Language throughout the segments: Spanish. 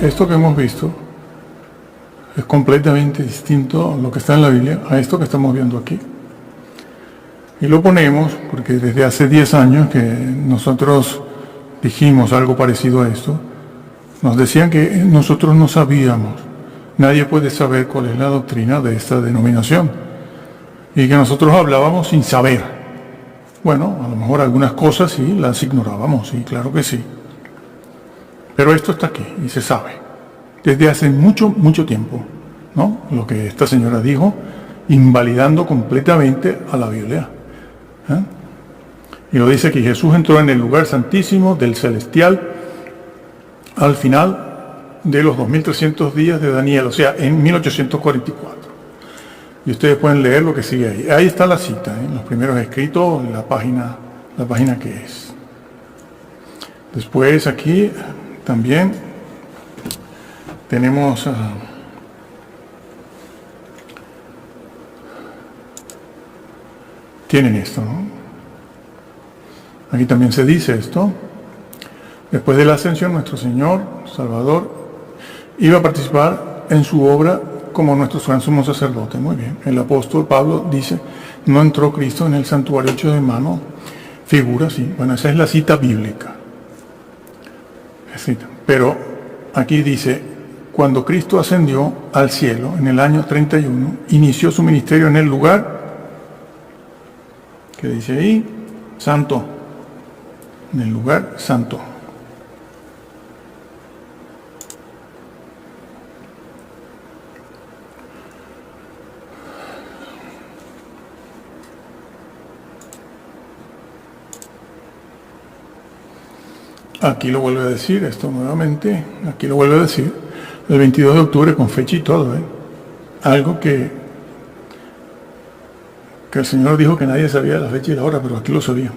esto que hemos visto es completamente distinto lo que está en la Biblia a esto que estamos viendo aquí. Y lo ponemos porque desde hace 10 años que nosotros dijimos algo parecido a esto, nos decían que nosotros no sabíamos, nadie puede saber cuál es la doctrina de esta denominación, y que nosotros hablábamos sin saber. Bueno, a lo mejor algunas cosas sí las ignorábamos, sí, claro que sí. Pero esto está aquí y se sabe, desde hace mucho, mucho tiempo, ¿no? Lo que esta señora dijo, invalidando completamente a la Biblia. ¿Eh? Y lo dice aquí, Jesús entró en el lugar santísimo del celestial al final de los 2300 días de Daniel, o sea, en 1844. Y ustedes pueden leer lo que sigue ahí. Ahí está la cita, en los primeros escritos, en la página que es. Después aquí también tenemos tienen esto, ¿no? Aquí también se dice esto. Después de la ascensión, nuestro Señor, Salvador, iba a participar en su obra como nuestro gran sumo sacerdote. Muy bien. El apóstol Pablo dice, no entró Cristo en el santuario hecho de mano, figura, sí. Bueno, esa es la cita bíblica. Pero aquí dice, cuando Cristo ascendió al cielo en el año 31, inició su ministerio en el lugar, que dice ahí, santo, en el lugar santo. Aquí lo vuelve a decir, esto nuevamente, aquí lo vuelve a decir, el 22 de octubre con fecha y todo, algo que el Señor dijo que nadie sabía la fecha y la hora, pero aquí lo sabía.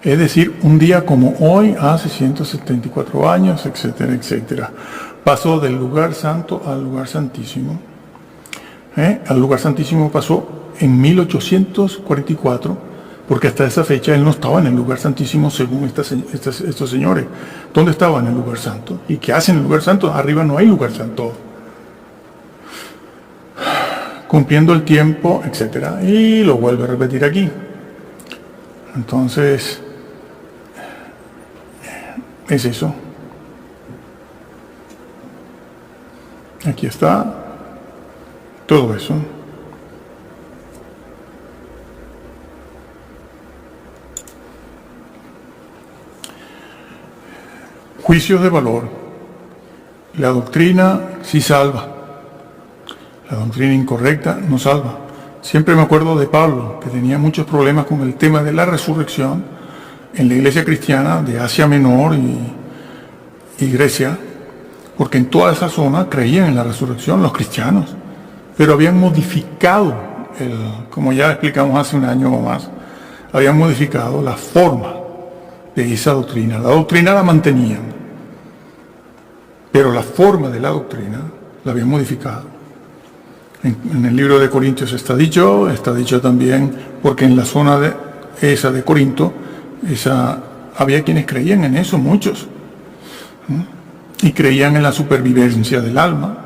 Es decir, un día como hoy, hace 174 años, etcétera, etcétera. Pasó del lugar santo al lugar santísimo. Al lugar santísimo pasó en 1844, porque hasta esa fecha él no estaba en el lugar santísimo según estos señores. ¿Dónde estaba en el lugar santo? ¿Y qué hacen en el lugar santo? Arriba no hay lugar santo. Cumpliendo el tiempo, etcétera. Y lo vuelve a repetir aquí. Entonces, es eso. Aquí está todo eso. Juicios de valor. La doctrina sí salva. La doctrina incorrecta no salva. Siempre me acuerdo de Pablo, que tenía muchos problemas con el tema de la resurrección en la iglesia cristiana de Asia Menor y Grecia, porque en toda esa zona creían en la resurrección los cristianos, pero habían modificado, como ya explicamos hace un año o más, habían modificado la forma de esa doctrina. La doctrina la mantenían, pero la forma de la doctrina la habían modificado. En el libro de Corintios está dicho también, porque en la zona de Corinto, había quienes creían en eso, muchos, y creían en la supervivencia del alma,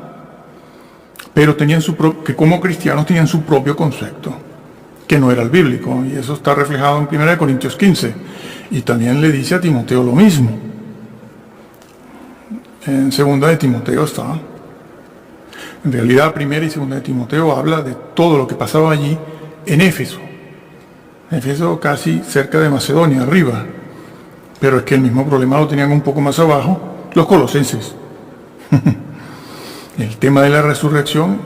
pero que como cristianos tenían su propio concepto, que no era el bíblico, y eso está reflejado en 1 Corintios 15, y también le dice a Timoteo lo mismo. En 2 de Timoteo está. En realidad, 1 y 2 de Timoteo habla de todo lo que pasaba allí en Éfeso. Éfeso casi cerca de Macedonia, arriba. Pero es que el mismo problema lo tenían un poco más abajo los colosenses. El tema de la resurrección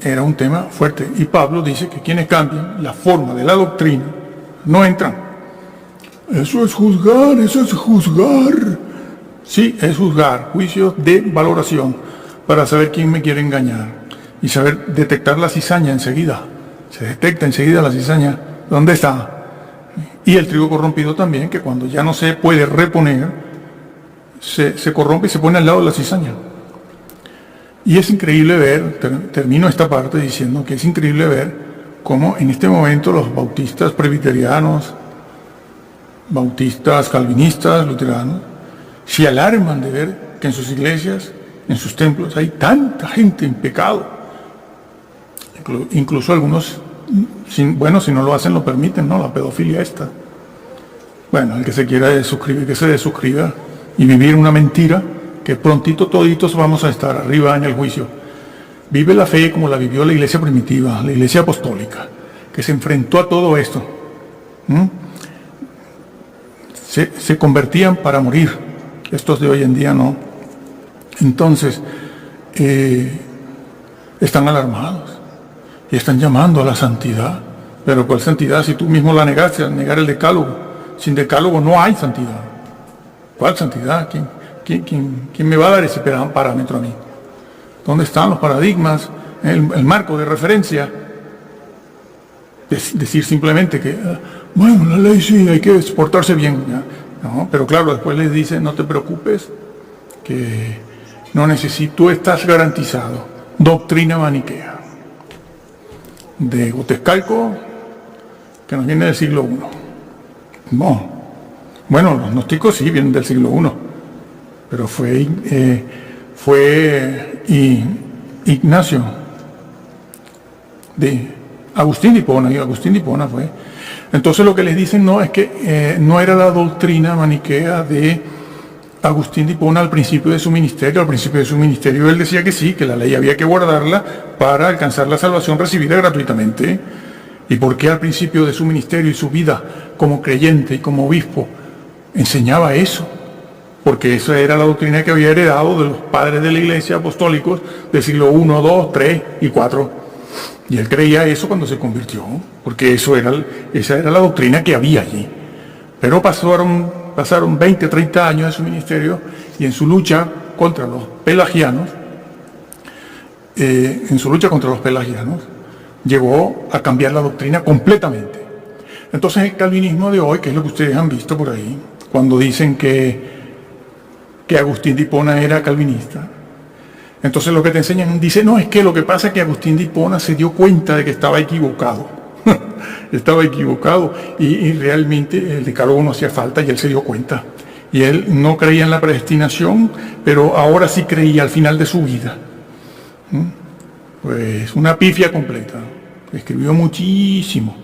era un tema fuerte. Y Pablo dice que quienes cambian la forma de la doctrina no entran. Eso es juzgar, eso es juzgar. Sí, es juzgar, juicios de valoración, para saber quién me quiere engañar y saber detectar la cizaña enseguida. Se detecta enseguida la cizaña, ¿dónde está? Y el trigo corrompido también, que cuando ya no se puede reponer, se corrompe y se pone al lado de la cizaña. Y es increíble ver, termino esta parte diciendo que es increíble ver cómo en este momento los bautistas presbiterianos, bautistas calvinistas, luteranos, se alarman de ver porque en sus iglesias, en sus templos, hay tanta gente en pecado. Incluso algunos, si no lo hacen, lo permiten, ¿no? La pedofilia esta. Bueno, el que se quiera desuscribir, que se desuscriba y vivir una mentira, que prontito toditos vamos a estar arriba en el juicio. Vive la fe como la vivió la iglesia primitiva, la iglesia apostólica, que se enfrentó a todo esto. Se convertían para morir. Estos de hoy en día no. Entonces, están alarmados y están llamando a la santidad. Pero ¿cuál santidad si tú mismo la negaste al negar el decálogo? Sin decálogo no hay santidad. ¿Cuál santidad? ¿Quién me va a dar ese parámetro a mí? ¿Dónde están los paradigmas? El marco de referencia. Decir simplemente que, bueno, la ley sí, hay que portarse bien. ¿Ya? No, pero claro, después les dicen, no te preocupes, que no necesito, tú estás garantizado. Doctrina maniquea. De Gotescalco, que nos viene del siglo I. No. Bueno, los gnósticos sí vienen del siglo I, pero fue Ignacio de Agustín de Hipona, y Agustín de Hipona fue. Entonces lo que les dicen no es que no era la doctrina maniquea de Agustín de Hipona al principio de su ministerio. Al principio de su ministerio él decía que sí, que la ley había que guardarla para alcanzar la salvación recibida gratuitamente. ¿Y por qué al principio de su ministerio y su vida como creyente y como obispo enseñaba eso? Porque esa era la doctrina que había heredado de los padres de la iglesia apostólicos del siglo I, II, III y IV. Y él creía eso cuando se convirtió, porque esa era la doctrina que había allí. Pero pasaron 20, 30 años de su ministerio y en su lucha contra los pelagianos, llegó a cambiar la doctrina completamente. Entonces el calvinismo de hoy, que es lo que ustedes han visto por ahí, cuando dicen que Agustín de Hipona era calvinista, entonces lo que te enseñan, dice, no, es que lo que pasa es que Agustín de Hipona se dio cuenta de que estaba equivocado. Estaba equivocado y realmente el decálogo no hacía falta y él se dio cuenta. Y él no creía en la predestinación, pero ahora sí creía al final de su vida. Pues una pifia completa. Escribió muchísimo,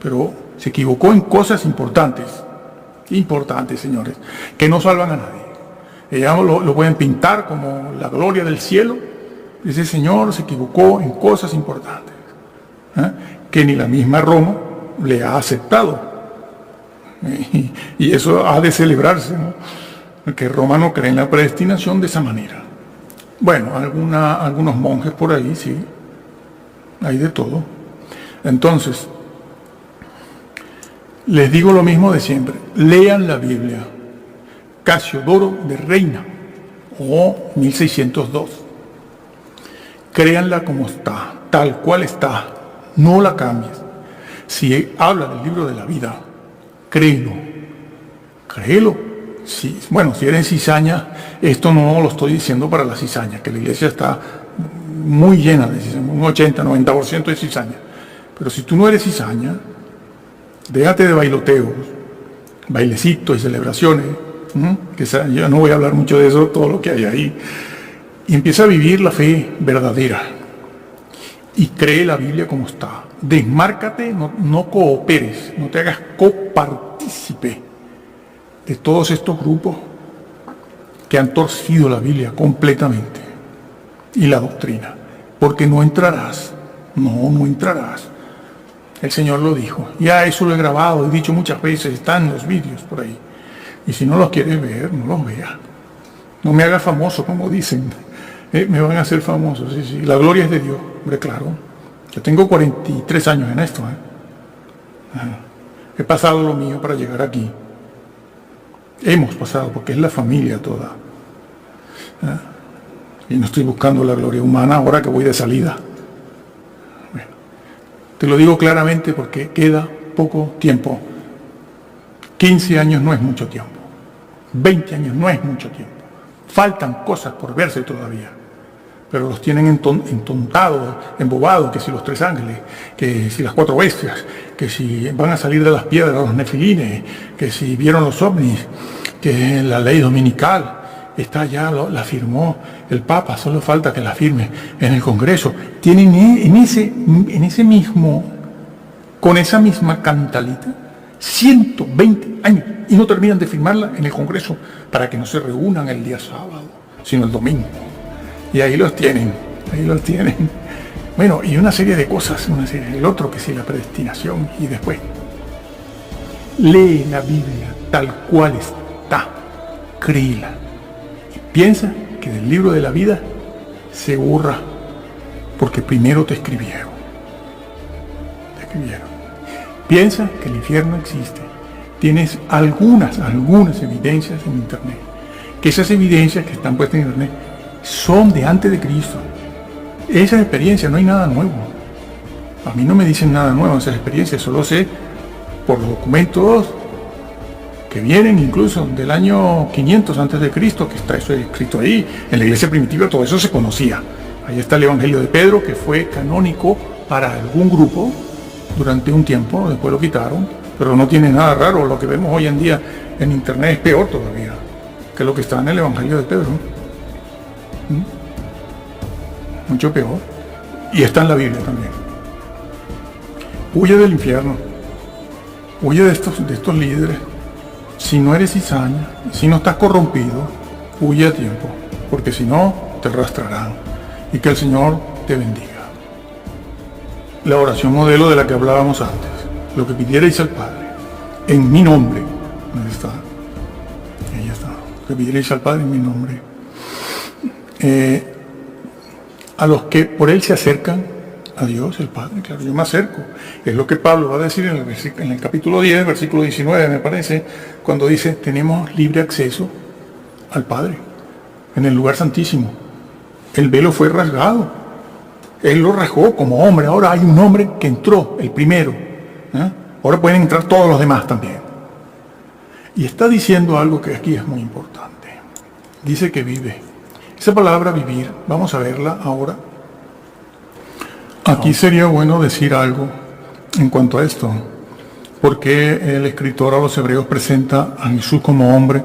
pero se equivocó en cosas importantes, señores, que no salvan a nadie. Ellos lo pueden pintar como la gloria del cielo. Ese señor se equivocó en cosas importantes, que ni la misma Roma le ha aceptado. Y eso ha de celebrarse, ¿no? Porque Roma no cree en la predestinación de esa manera. Bueno, algunos monjes por ahí, sí, hay de todo. Entonces, les digo lo mismo de siempre, lean la Biblia. Casiodoro de Reina, o 1602. Créanla como está, tal cual está, no la cambies. Si habla del libro de la vida, créelo. Sí, bueno, si eres cizaña, esto no lo estoy diciendo para la cizaña, que la iglesia está muy llena de cizaña, un 80-90% de cizaña. Pero si tú no eres cizaña, déjate de bailoteos, bailecitos y celebraciones, que yo no voy a hablar mucho de eso, todo lo que hay ahí, y empieza a vivir la fe verdadera y cree la Biblia como está. Desmárcate, no cooperes, no te hagas copartícipe de todos estos grupos que han torcido la Biblia completamente y la doctrina, porque no entrarás. El Señor lo dijo, ya eso lo he grabado, he dicho muchas veces, están los vídeos por ahí. Y si no los quieres ver, no los veas. No me hagas famoso, como dicen. Me van a hacer famoso, sí. La gloria es de Dios, hombre, claro. Yo tengo 43 años en esto. He pasado lo mío para llegar aquí. Hemos pasado, porque es la familia toda. Y no estoy buscando la gloria humana ahora que voy de salida. Bueno, te lo digo claramente porque queda poco tiempo. 15 años no es mucho tiempo. 20 años no es mucho tiempo. Faltan cosas por verse todavía. Pero los tienen entontados, embobados, que si los 3 ángeles, que si las 4 bestias, que si van a salir de las piedras los nefilines, que si vieron los ovnis, que la ley dominical, está ya, la firmó el Papa, solo falta que la firme en el Congreso. Tienen en ese mismo, con esa misma cantalita, 120 años y no terminan de firmarla en el Congreso para que no se reúnan el día sábado, sino el domingo. Y ahí los tienen. Bueno, y una serie de cosas, el otro que sí, la predestinación, y después lee la Biblia tal cual está, créela, y piensa que del libro de la vida se borra, porque primero te escribieron. Piensa que el infierno existe. Tienes algunas evidencias en internet, que esas evidencias que están puestas en internet son de antes de Cristo. Esas experiencias, no hay nada nuevo. A mí no me dicen nada nuevo esas experiencias, solo sé por los documentos que vienen incluso del año 500 antes de Cristo, que está eso escrito ahí. En la iglesia primitiva todo eso se conocía. Ahí está el Evangelio de Pedro, que fue canónico para algún grupo durante un tiempo, después lo quitaron, pero no tiene nada raro. Lo que vemos hoy en día en internet es peor todavía que lo que está en el Evangelio de Pedro. Mucho peor. Y está en la Biblia también. Huye del infierno. Huye de estos líderes. Si no eres cizaña, si no estás corrompido, huye a tiempo, porque si no, te arrastrarán. Y que el Señor te bendiga. La oración modelo de la que hablábamos antes. Lo que pidierais al Padre, en mi nombre. ¿Dónde está? Ahí está. Lo que pidierais al Padre en mi nombre. A los que por Él se acercan a Dios, el Padre, claro, yo me acerco. Es lo que Pablo va a decir en el capítulo 10, versículo 19, me parece, cuando dice, tenemos libre acceso al Padre, en el lugar santísimo. El velo fue rasgado. Él lo rasgó como hombre. Ahora hay un hombre que entró, el primero. Ahora pueden entrar todos los demás también. Y está diciendo algo que aquí es muy importante. Dice que vive. Esa palabra vivir, vamos a verla ahora. Aquí sería bueno decir algo en cuanto a esto, porque el escritor a los Hebreos presenta a Jesús como hombre,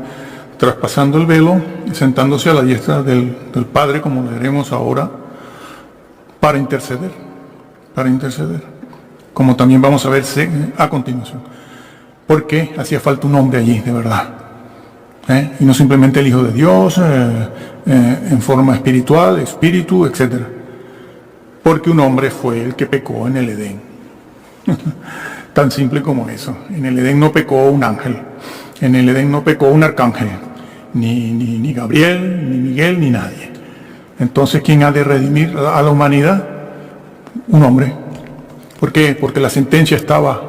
traspasando el velo, sentándose a la diestra del Padre, como lo veremos ahora, para interceder, como también vamos a ver a continuación, porque hacía falta un hombre allí, de verdad, y no simplemente el Hijo de Dios, en forma espiritual, espíritu, etc. Porque un hombre fue el que pecó en el Edén. Tan simple como eso. En el Edén no pecó un ángel, en el Edén no pecó un arcángel, ni Gabriel, ni Miguel, ni nadie. Entonces, ¿quién ha de redimir a la humanidad? Un hombre. ¿Por qué? Porque la sentencia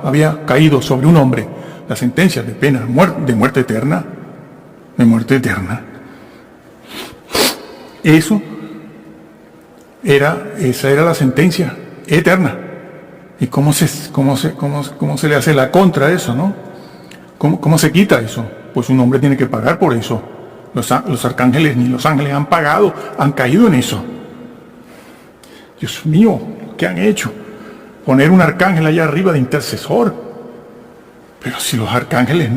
había caído sobre un hombre, la sentencia de pena, de muerte eterna, esa era la sentencia eterna. ¿Y cómo se le hace la contra a eso, no? ¿Cómo se quita eso? Pues un hombre tiene que pagar por eso. Los arcángeles ni los ángeles han pagado, han caído en eso. Dios mío, ¿qué han hecho? Poner un arcángel allá arriba de intercesor. Pero si los arcángeles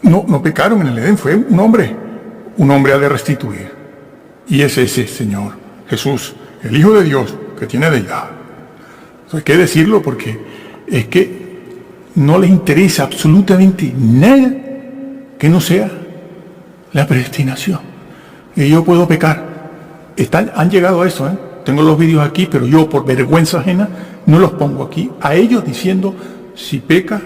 no pecaron en el Edén, fue un hombre ha de restituir. Y es ese Señor, Jesús, el Hijo de Dios, que tiene deidad. Eso hay que decirlo porque es que no les interesa absolutamente nada que no sea la predestinación. Y yo puedo pecar. Han llegado a eso, Tengo los vídeos aquí, pero yo por vergüenza ajena no los pongo aquí. A ellos diciendo, si peca,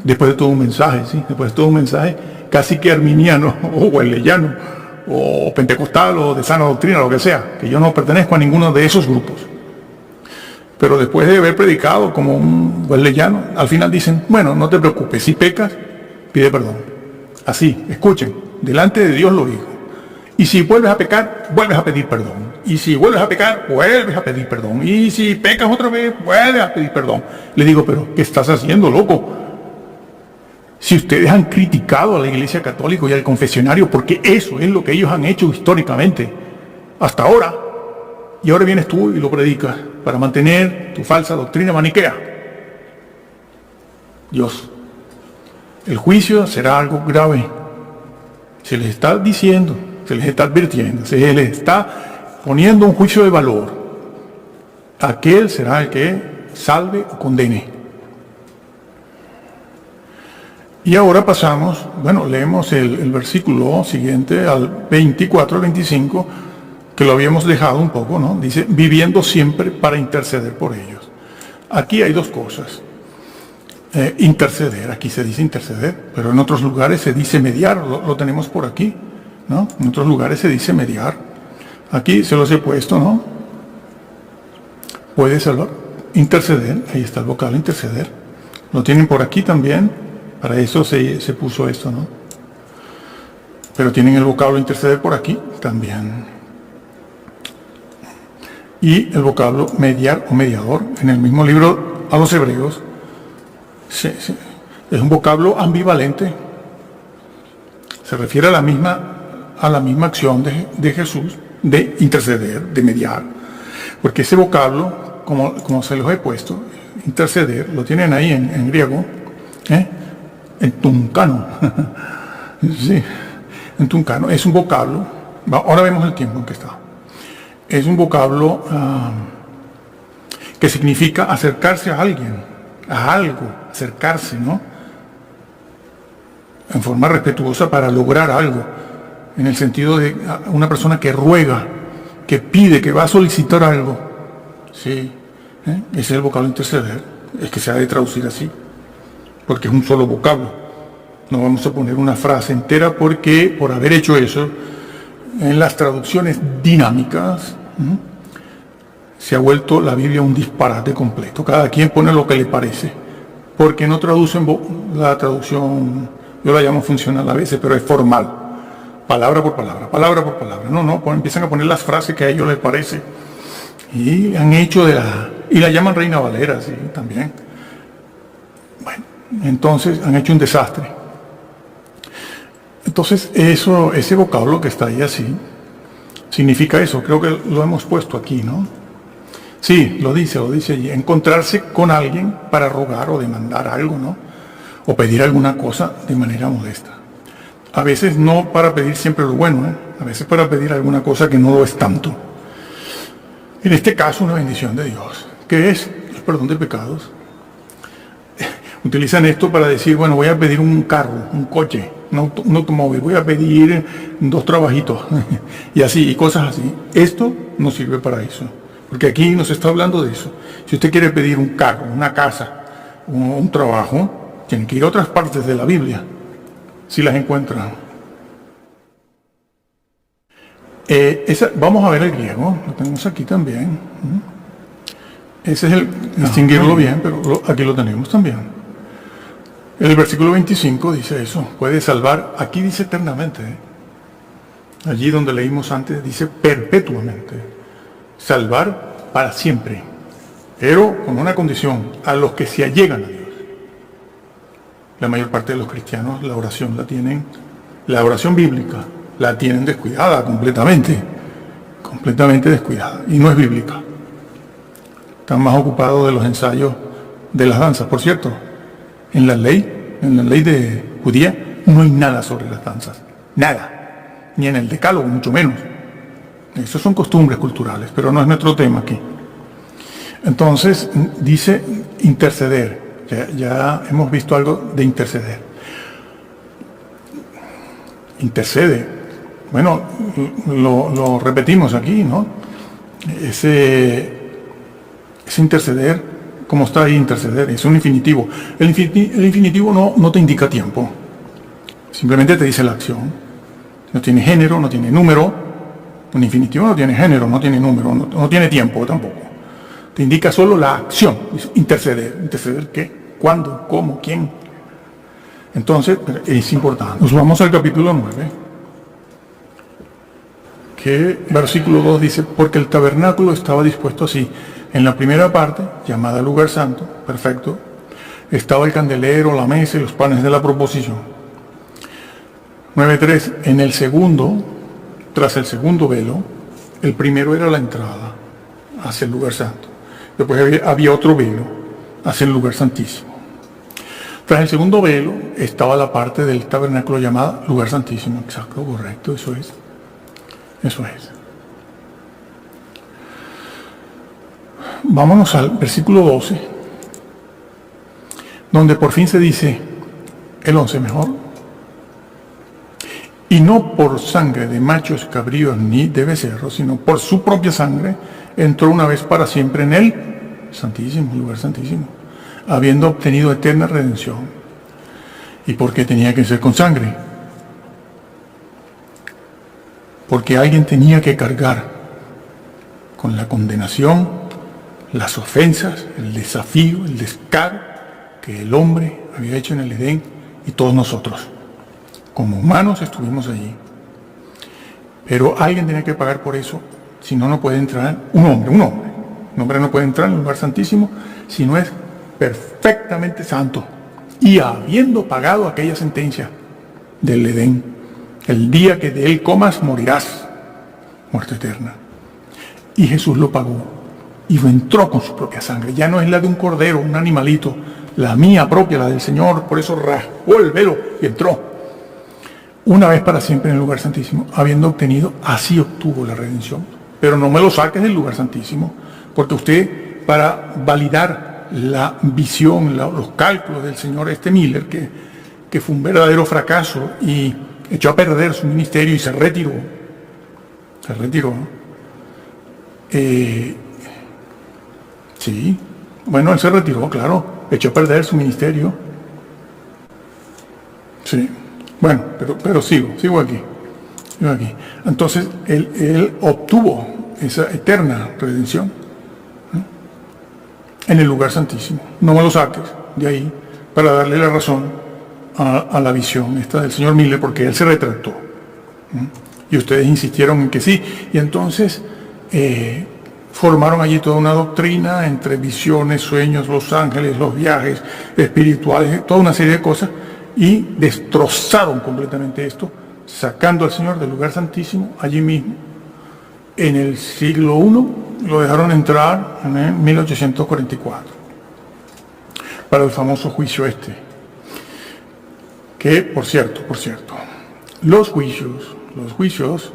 después de todo un mensaje, ¿sí? Después de todo un mensaje casi que arminiano o wesleyano o pentecostal o de sana doctrina, lo que sea, que yo no pertenezco a ninguno de esos grupos. Pero después de haber predicado como un wesleyano, al final dicen, bueno, no te preocupes, si pecas, pide perdón. Así, escuchen, delante de Dios lo digo. Y si vuelves a pecar, vuelves a pedir perdón. Y si vuelves a pecar, vuelves a pedir perdón. Y si pecas otra vez, vuelves a pedir perdón. Le digo, pero ¿qué estás haciendo, loco? Si ustedes han criticado a la Iglesia Católica y al confesionario, porque eso es lo que ellos han hecho históricamente, hasta ahora, y ahora vienes tú y lo predicas para mantener tu falsa doctrina maniquea. Dios, el juicio será algo grave, Se les está diciendo, se les está advirtiendo, se les está poniendo un juicio de valor. Aquel será el que salve o condene. Y ahora pasamos, leemos el versículo siguiente al 24 al 25, que lo habíamos dejado un poco, ¿no? Dice, viviendo siempre para interceder por ellos. Aquí hay dos cosas. Interceder, aquí se dice interceder, pero en otros lugares se dice mediar, lo tenemos por aquí, ¿no? En otros lugares se dice mediar. Aquí se los he puesto, ¿no? Puede salvar, interceder, ahí está el vocablo interceder. Lo tienen por aquí también, para eso se puso esto, ¿no? Pero tienen el vocablo interceder por aquí también. Y el vocablo mediar o mediador, en el mismo libro a los Hebreos, es un vocablo ambivalente. Se refiere a la misma acción de Jesús de interceder, de mediar. Porque ese vocablo, como se los he puesto, interceder, lo tienen ahí en griego, en tuncano. Sí, en tuncano. Es un vocablo, ahora vemos el tiempo en que está. Es un vocablo que significa acercarse a alguien, a algo, acercarse, ¿no? En forma respetuosa para lograr algo, en el sentido de una persona que ruega, que pide, que va a solicitar algo. Sí, ese es el vocablo interceder, es que se ha de traducir así, porque es un solo vocablo. No vamos a poner una frase entera porque por haber hecho eso, en las traducciones dinámicas, se ha vuelto la Biblia un disparate completo. Cada quien pone lo que le parece, porque no traducen la traducción, yo la llamo funcional a veces, pero es formal, palabra por palabra, palabra por palabra. No, empiezan a poner las frases que a ellos les parece, y han hecho y la llaman Reina Valera, sí, también. Bueno, entonces han hecho un desastre. Entonces ese vocablo que está ahí así, significa eso, creo que lo hemos puesto aquí, ¿no? Sí, lo dice allí, encontrarse con alguien para rogar o demandar algo, ¿no? O pedir alguna cosa de manera modesta. A veces no para pedir siempre lo bueno, a veces para pedir alguna cosa que no lo es tanto. En este caso, una bendición de Dios, que es el perdón de pecados. Utilizan esto para decir, bueno, voy a pedir un carro, un coche, un automóvil, voy a pedir 2 trabajitos, y así, y cosas así. Esto no sirve para eso, porque aquí nos está hablando de eso. Si usted quiere pedir un carro, una casa, un trabajo, tiene que ir a otras partes de la Biblia, si las encuentra. Vamos a ver el griego, lo tenemos aquí también. Ese es el distinguirlo bien, pero aquí lo tenemos también. El versículo 25 dice eso, puede salvar, aquí dice eternamente, allí donde leímos antes dice perpetuamente, salvar para siempre, pero con una condición, a los que se allegan a Dios. La mayor parte de los cristianos la oración la oración bíblica la tienen descuidada completamente descuidada, y no es bíblica. Están más ocupados de los ensayos de las danzas, por cierto. En la ley de judía, no hay nada sobre las danzas. Nada. Ni en el decálogo, mucho menos. Esas son costumbres culturales, pero no es nuestro tema aquí. Entonces, dice interceder. Ya hemos visto algo de interceder. Intercede. Bueno, lo repetimos aquí, ¿no? Ese interceder, como está ahí interceder, es un infinitivo. El infinitivo no te indica tiempo, simplemente te dice la acción. No tiene género, no tiene número. Un infinitivo no tiene género, no tiene número, no tiene tiempo tampoco. Te indica solo la acción, interceder. ¿Interceder qué? ¿Cuándo? ¿Cómo? ¿Quién? Entonces, es importante. Nos vamos al capítulo 9, que versículo 2 dice, porque el tabernáculo estaba dispuesto así. En la primera parte, llamada lugar santo, perfecto, estaba el candelero, la mesa y los panes de la proposición. 9.3, en el segundo, tras el segundo velo, el primero era la entrada hacia el lugar santo. Después había otro velo hacia el lugar santísimo. Tras el segundo velo estaba la parte del tabernáculo llamada lugar santísimo. Exacto, correcto, eso es. Eso es. Vámonos al versículo 12, donde por fin se dice, el 11 mejor, y no por sangre de machos, cabríos ni de becerros, sino por su propia sangre, entró una vez para siempre en el santísimo, lugar santísimo, habiendo obtenido eterna redención. ¿Y por qué tenía que ser con sangre? Porque alguien tenía que cargar con la condenación, las ofensas, el desafío, el descaro que el hombre había hecho en el Edén y todos nosotros. Como humanos estuvimos allí. Pero alguien tenía que pagar por eso, si no, no puede entrar un hombre. Un hombre no puede entrar en el lugar santísimo si no es perfectamente santo. Y habiendo pagado aquella sentencia del Edén, el día que de él comas morirás, muerte eterna. Y Jesús lo pagó y lo entró con su propia sangre. Ya no es la de un cordero, un animalito, la mía propia, la del Señor. Por eso rasgó el velo y entró una vez para siempre en el lugar santísimo, habiendo obtenido, así obtuvo la redención. Pero no me lo saques del lugar santísimo, porque usted, para validar la visión, los cálculos del señor Miller, que fue un verdadero fracaso y echó a perder su ministerio y se retiró. Se retiró, ¿no? Sí, bueno, él se retiró, claro, echó a perder su ministerio. Sí, bueno, pero sigo aquí. Entonces, él obtuvo esa eterna redención, ¿no?, en el lugar santísimo. No me lo saques de ahí para darle la razón a la visión esta del señor Miller, porque él se retractó, ¿no? Y ustedes insistieron en que sí. Y entonces formaron allí toda una doctrina entre visiones, sueños, los ángeles, los viajes espirituales, toda una serie de cosas, y destrozaron completamente esto, sacando al Señor del lugar santísimo allí mismo. En el siglo I lo dejaron entrar en el 1844 para el famoso juicio que, por cierto, los juicios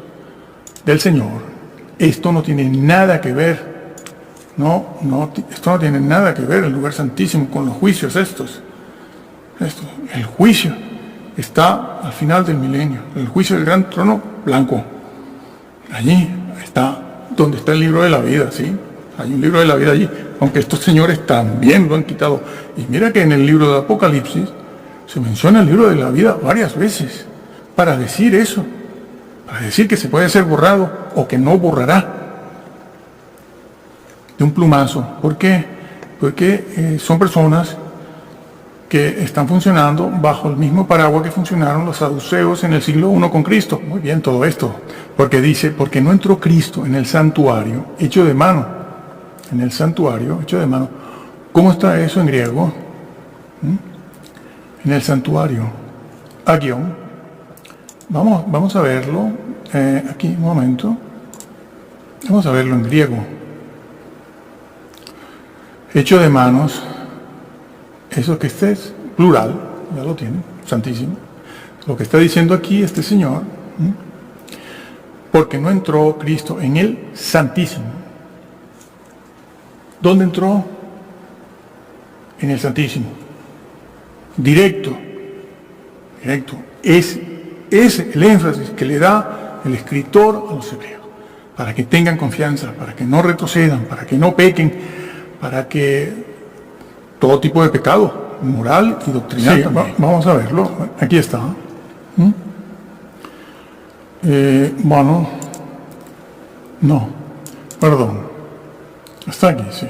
del Señor, esto no tiene nada que ver, esto no tiene nada que ver el lugar santísimo con los juicios estos. El juicio está al final del milenio, el juicio del gran trono blanco. Allí está donde está el libro de la vida, ¿sí? Hay un libro de la vida allí, aunque estos señores también lo han quitado. Y mira que en el libro de Apocalipsis se menciona el libro de la vida varias veces para decir eso, para decir que se puede ser borrado o que no borrará de un plumazo. ¿Por qué? Porque son personas que están funcionando bajo el mismo paraguas que funcionaron los saduceos en el siglo I con Cristo. Muy bien todo esto, porque dice, porque no entró Cristo en el santuario hecho de mano. En el santuario hecho de mano. ¿Cómo está eso en griego? En el santuario. Agion. Vamos a verlo aquí, un momento. Vamos a verlo en griego. Hecho de manos. Eso que este es plural, ya lo tiene, santísimo. Lo que está diciendo aquí este señor, porque no entró Cristo en el santísimo. ¿Dónde entró? En el santísimo. Directo. Es el énfasis que le da el escritor a los hebreos, para que tengan confianza, para que no retrocedan, para que no pequen, para que todo tipo de pecado, moral y doctrinal. Sí, vamos a verlo. Aquí está. Bueno, no, perdón. Está aquí, sí.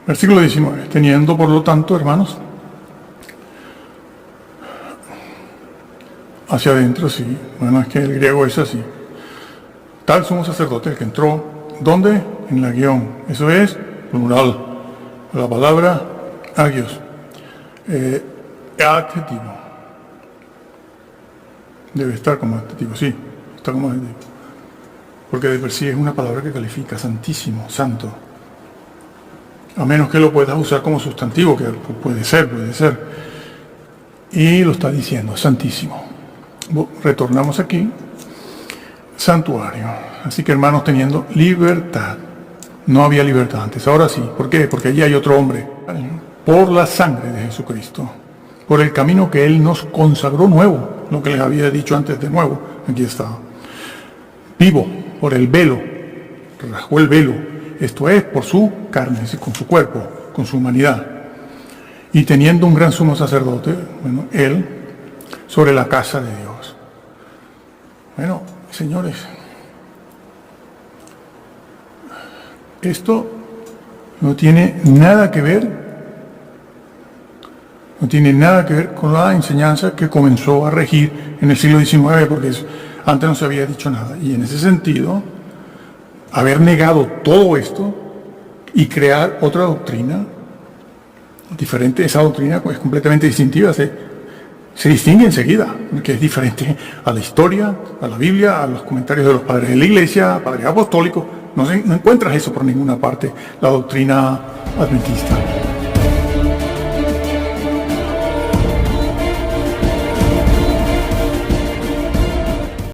Versículo 19. Teniendo, por lo tanto, hermanos, hacia adentro, sí. Bueno, es que el griego es así. Tal sumo sacerdote, el que entró, ¿dónde? En la guión. Eso es plural. La palabra agios. Adjetivo. Debe estar como adjetivo, sí. Está como adjetivo. Porque de per sí es una palabra que califica santísimo, santo. A menos que lo puedas usar como sustantivo, que puede ser. Y lo está diciendo, santísimo. Retornamos aquí, santuario. Así que hermanos, teniendo libertad. No había libertad antes, ahora sí. ¿Por qué? Porque allí hay otro hombre. Por la sangre de Jesucristo, por el camino que Él nos consagró nuevo, lo que les había dicho antes de nuevo, aquí está. Vivo, por el velo, rasgó el velo, esto es, por su carne, con su cuerpo, con su humanidad. Y teniendo un gran sumo sacerdote, bueno, Él, sobre la casa de Dios. Bueno, señores, esto no tiene nada que ver con la enseñanza que comenzó a regir en el siglo XIX, porque antes no se había dicho nada. Y en ese sentido, haber negado todo esto y crear otra doctrina diferente, esa doctrina es completamente distintiva, se distingue enseguida, porque es diferente a la historia, a la Biblia, a los comentarios de los padres de la Iglesia, padres apostólicos. No encuentras eso por ninguna parte, la doctrina adventista.